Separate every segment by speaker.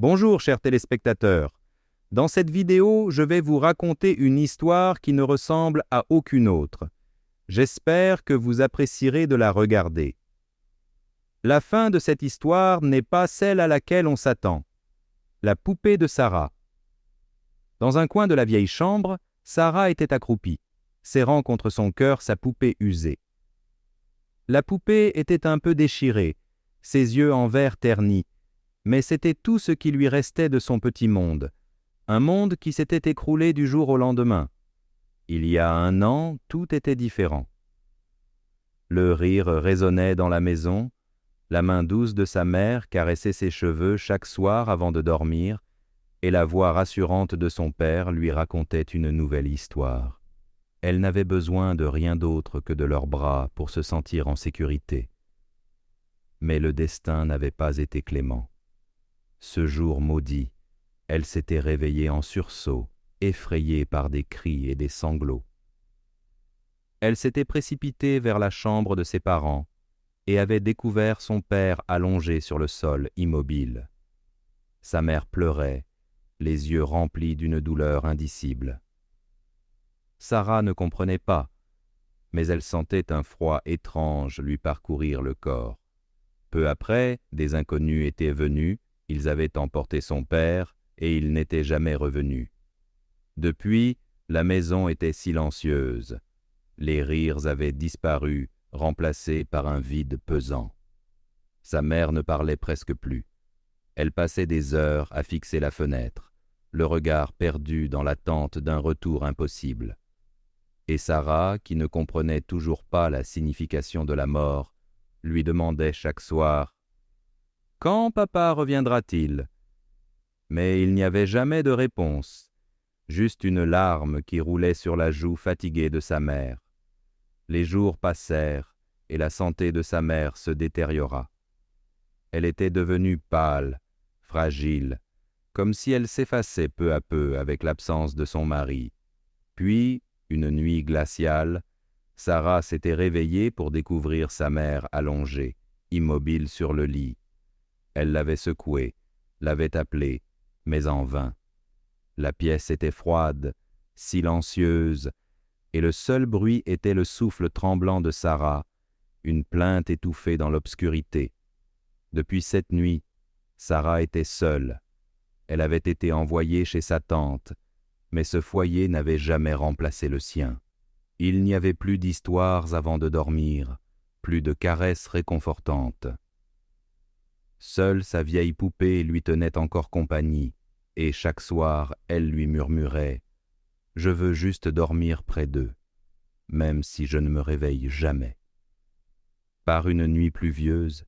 Speaker 1: Bonjour chers téléspectateurs. Dans cette vidéo, je vais vous raconter une histoire qui ne ressemble à aucune autre. J'espère que vous apprécierez de la regarder. La fin de cette histoire n'est pas celle à laquelle on s'attend. La poupée de Sarah. Dans un coin de la vieille chambre, Sarah était accroupie, serrant contre son cœur sa poupée usée. La poupée était un peu déchirée, ses yeux en verre ternis, mais c'était tout ce qui lui restait de son petit monde, un monde qui s'était écroulé du jour au lendemain. Il y a 1 an, tout était différent. Le rire résonnait dans la maison, la main douce de sa mère caressait ses cheveux chaque soir avant de dormir, et la voix rassurante de son père lui racontait une nouvelle histoire. Elle n'avait besoin de rien d'autre que de leurs bras pour se sentir en sécurité. Mais le destin n'avait pas été clément. Ce jour maudit, elle s'était réveillée en sursaut, effrayée par des cris et des sanglots. Elle s'était précipitée vers la chambre de ses parents et avait découvert son père allongé sur le sol, immobile. Sa mère pleurait, les yeux remplis d'une douleur indicible. Sarah ne comprenait pas, mais elle sentait un froid étrange lui parcourir le corps. Peu après, des inconnus étaient venus, ils avaient emporté son père et il n'était jamais revenu. Depuis, la maison était silencieuse. Les rires avaient disparu, remplacés par un vide pesant. Sa mère ne parlait presque plus. Elle passait des heures à fixer la fenêtre, le regard perdu dans l'attente d'un retour impossible. Et Sarah, qui ne comprenait toujours pas la signification de la mort, lui demandait chaque soir « Quand papa reviendra-t-il » Mais il n'y avait jamais de réponse, juste une larme qui roulait sur la joue fatiguée de sa mère. Les jours passèrent et la santé de sa mère se détériora. Elle était devenue pâle, fragile, comme si elle s'effaçait peu à peu avec l'absence de son mari. Puis, une nuit glaciale, Sarah s'était réveillée pour découvrir sa mère allongée, immobile sur le lit. Elle l'avait secouée, l'avait appelée, mais en vain. La pièce était froide, silencieuse, et le seul bruit était le souffle tremblant de Sarah, une plainte étouffée dans l'obscurité. Depuis cette nuit, Sarah était seule. Elle avait été envoyée chez sa tante, mais ce foyer n'avait jamais remplacé le sien. Il n'y avait plus d'histoires avant de dormir, plus de caresses réconfortantes. Seule sa vieille poupée lui tenait encore compagnie, et chaque soir elle lui murmurait « Je veux juste dormir près d'eux, même si je ne me réveille jamais. » Par une nuit pluvieuse,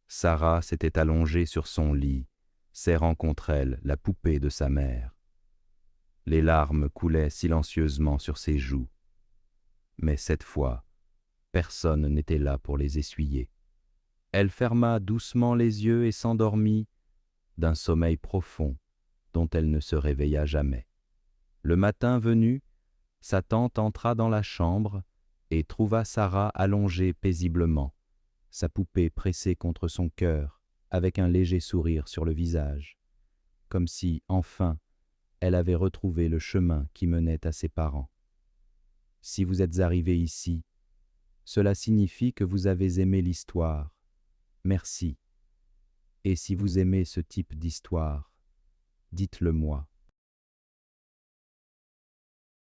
Speaker 1: Sarah s'était allongée sur son lit, serrant contre elle la poupée de sa mère. Les larmes coulaient silencieusement sur ses joues. Mais cette fois, personne n'était là pour les essuyer. Elle ferma doucement les yeux et s'endormit d'un sommeil profond dont elle ne se réveilla jamais. Le matin venu, sa tante entra dans la chambre et trouva Sarah allongée paisiblement, sa poupée pressée contre son cœur, avec un léger sourire sur le visage, comme si, enfin, elle avait retrouvé le chemin qui menait à ses parents. Si vous êtes arrivé ici, cela signifie que vous avez aimé l'histoire. Merci. Et si vous aimez ce type d'histoire, dites-le moi.